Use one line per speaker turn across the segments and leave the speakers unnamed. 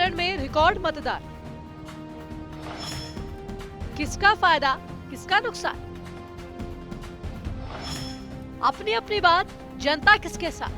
चरण में रिकॉर्ड मतदान, किसका फायदा किसका नुकसान? अपनी अपनी बात, जनता किसके साथ?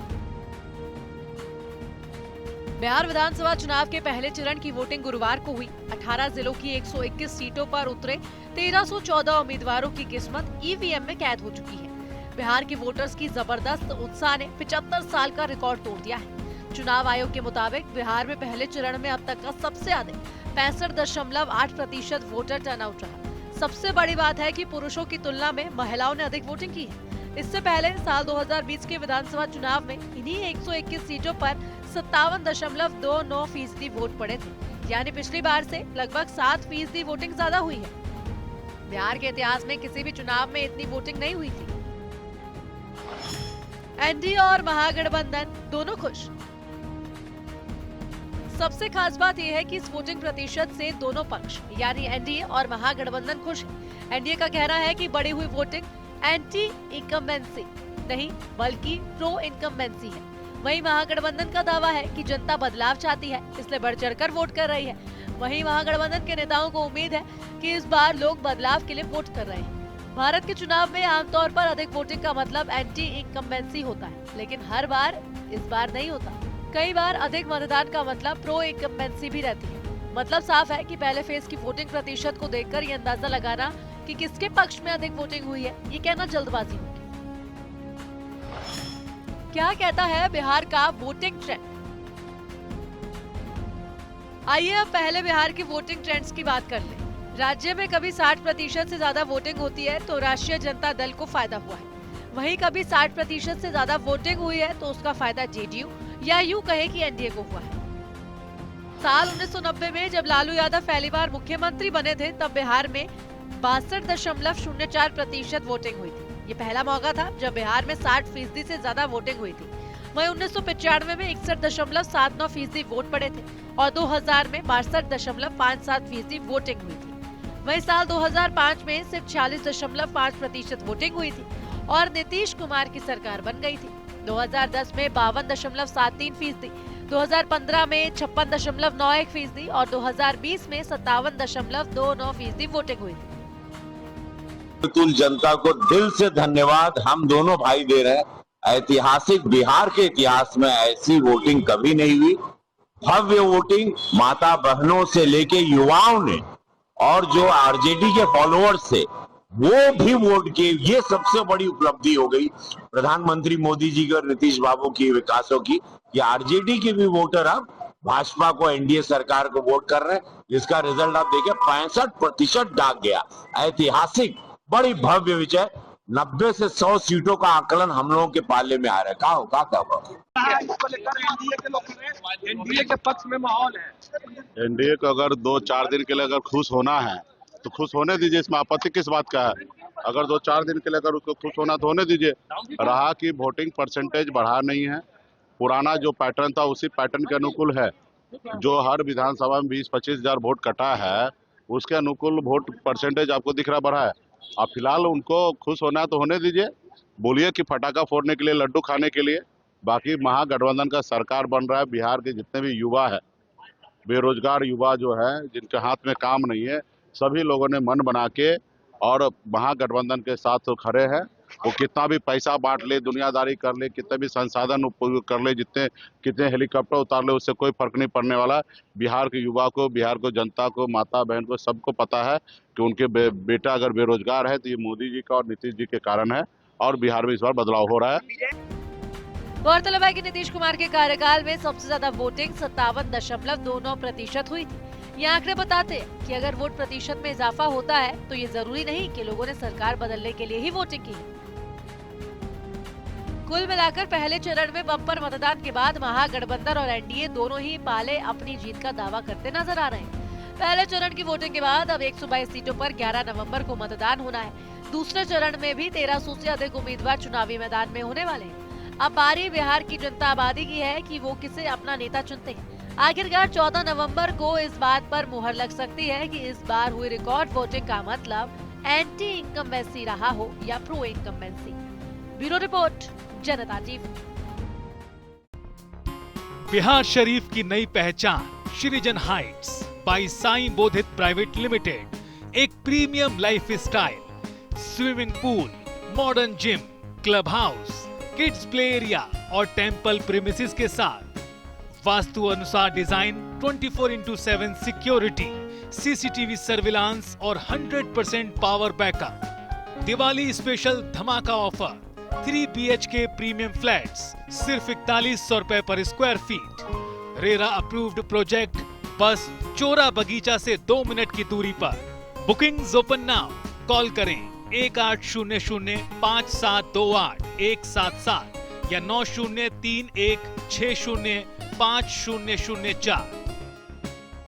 बिहार विधानसभा चुनाव के पहले चरण की वोटिंग गुरुवार को हुई। 18 जिलों की 121 सीटों पर उतरे 1314 उम्मीदवारों की किस्मत ईवीएम में कैद हो चुकी है। बिहार के वोटर्स की जबरदस्त उत्साह ने 75 साल का रिकॉर्ड तोड़ दिया है। चुनाव आयोग के मुताबिक बिहार में पहले चरण में अब तक का सबसे अधिक 65.8% वोटर टर्नआउट रहा। सबसे बड़ी बात है कि पुरुषों की तुलना में महिलाओं ने अधिक वोटिंग की है। इससे पहले साल 2020 के विधानसभा चुनाव में इन्हीं 121 सीटों पर 57.29% वोट पड़े थे, यानी पिछली बार से लगभग 7% वोटिंग ज्यादा हुई है। बिहार के इतिहास में किसी भी चुनाव में इतनी वोटिंग नहीं हुई थी। एनडीए और महागठबंधन दोनों खुश। सबसे खास बात यह है कि इस वोटिंग प्रतिशत से दोनों पक्ष यानी एनडीए और महागठबंधन खुश है। एनडीए का कहना है कि बढ़ी हुई वोटिंग एंटी इनकम्बेंसी नहीं बल्कि प्रो इनकम्बेंसी है। वहीं महागठबंधन का दावा है कि जनता बदलाव चाहती है, इसलिए बढ़ चढ़कर वोट कर रही है। वहीं महागठबंधन के नेताओं को उम्मीद है कि इस बार लोग बदलाव के लिए वोट कर रहे हैं। भारत के चुनाव में आमतौर पर अधिक वोटिंग का मतलब एंटी इनकम्बेंसी होता है, लेकिन हर बार इस बार नहीं होता। कई बार अधिक मतदान का मतलब प्रो इनकम्बेंसी भी रहती है। मतलब साफ है कि पहले फेज की वोटिंग प्रतिशत को देखकर ये अंदाजा लगाना कि किसके पक्ष में अधिक वोटिंग हुई है, ये कहना जल्दबाजी होगी। क्या कहता है बिहार का वोटिंग ट्रेंड? आइए अब पहले बिहार की वोटिंग ट्रेंड्स की बात कर लें। राज्य में कभी 60% से ज्यादा वोटिंग होती है तो राष्ट्रीय जनता दल को फायदा हुआ है। वहीं कभी 60% से ज्यादा वोटिंग हुई है तो उसका फायदा जेडीयू या यूं कहे कि एनडीए को हुआ है। साल 1990 में जब लालू यादव पहली बार मुख्यमंत्री बने थे तब बिहार में 62.04% वोटिंग हुई थी। ये पहला मौका था जब बिहार में 60% से ज्यादा वोटिंग हुई थी। वहीं 1995 में 61.79% वोट पड़े थे और 2000 में 62.57% वोटिंग हुई थी। वहीं साल 2005 में सिर्फ 46.5% वोटिंग हुई थी और नीतीश कुमार की सरकार बन गई थी। 2010 में 52.73%, 2015 में 56.91% और 2020 में 57.29% वोटिंग हुई थी।
बिल्कुल जनता को दिल से धन्यवाद हम दोनों भाई दे रहे हैं। ऐतिहासिक बिहार के इतिहास में ऐसी वोटिंग कभी नहीं हुई। भव्य वोटिंग माता बहनों से लेके युवाओं ने और जो आरजेडी के फॉलोअर्स थे वो भी वोट किए। ये सबसे बड़ी उपलब्धि हो गई प्रधानमंत्री मोदी जी की और नीतीश बाबू की विकासों की। ये आरजेडी के भी वोटर अब भाजपा को एनडीए सरकार को वोट कर रहे हैं, जिसका रिजल्ट आप देखिए 65% दाग गया। ऐतिहासिक बड़ी भव्य विजय। 90 से 100 सीटों का आकलन हम लोगों के पाले में आ रहा है। का
एनडीए के पक्ष में माहौल है।
एनडीए को अगर 2-4 दिन के लिए अगर खुश होना है तो खुश होने दीजिए, इसमें आपत्ति किस बात का है? अगर 2-4 दिन के लिए अगर उसको खुश होना तो होने दीजिए। रहा कि वोटिंग परसेंटेज बढ़ा नहीं है, पुराना जो पैटर्न था उसी पैटर्न के अनुकूल है। जो हर विधानसभा में 20-25 हजार वोट कटा है उसके अनुकूल वोट परसेंटेज आपको दिख रहा बढ़ा है। अब फिलहाल उनको खुश होना है तो होने दीजिए। बोलिए कि फटाखा फोड़ने के लिए, लड्डू खाने के लिए। बाकी महागठबंधन का सरकार बन रहा है। बिहार के जितने भी युवा है, बेरोजगार युवा जो है जिनके हाथ में काम नहीं है, सभी लोगों ने मन बना के और महागठबंधन के साथ तो खड़े हैं। वो कितना भी पैसा बांट ले, दुनियादारी कर ले, कितने भी संसाधन उपयोग कर ले, कितने हेलीकॉप्टर उतार ले, उससे कोई फर्क नहीं पड़ने वाला। बिहार के युवा को, बिहार को, जनता को, माता बहन को, सबको पता है कि उनके बेटा अगर बेरोजगार है तो ये मोदी जी का और नीतीश जी के कारण है और बिहार में इस बार बदलाव हो रहा है।
गौरतलब है कि नीतीश कुमार के कार्यकाल में सबसे ज्यादा वोटिंग 57.29% हुई थी। ये आंकड़े बताते हैं कि अगर वोट प्रतिशत में इजाफा होता है तो ये जरूरी नहीं कि लोगों ने सरकार बदलने के लिए ही वोटिंग की है। कुल मिलाकर पहले चरण में बम्पर मतदान के बाद महागठबंधन और एनडीए दोनों ही पाले अपनी जीत का दावा करते नजर आ रहे हैं। पहले चरण की वोटिंग के बाद अब 122 सीटों पर 11 नवंबर को मतदान होना है। दूसरे चरण में भी 1300 से अधिक उम्मीदवार चुनावी मैदान में होने वाले हैं। अब बारी बिहार की जनता आबादी की है कि वो किसे अपना नेता चुनते हैं। आखिरकार 14 नवंबर को इस बात पर मुहर लग सकती है कि इस बार हुई रिकॉर्ड वोटिंग का मतलब एंटी इनकम्बेंसी रहा हो या pro incumbency. Bureau report, Janata TV.
Bihar Sharif की नई पहचान Srijan heights by Sai Bodhit private limited एक premium lifestyle, swimming pool, modern gym, club house, kids play area और टेंपल प्रीमिसेस के साथ वास्तु अनुसार डिजाइन, 24/7 सिक्योरिटी, सीसीटीवी सर्विलांस और 100% पावर बैकअप। दिवाली स्पेशल धमाका ऑफर, 3 BHK प्रीमियम फ्लैट्स सिर्फ 4100 रुपए पर square feet. RERA approved project, बस चोरा बगीचा से 2 मिनट की दूरी पर। बुकिंग्स ओपन नाउ, कॉल करें 18005728 177 या 9031605004।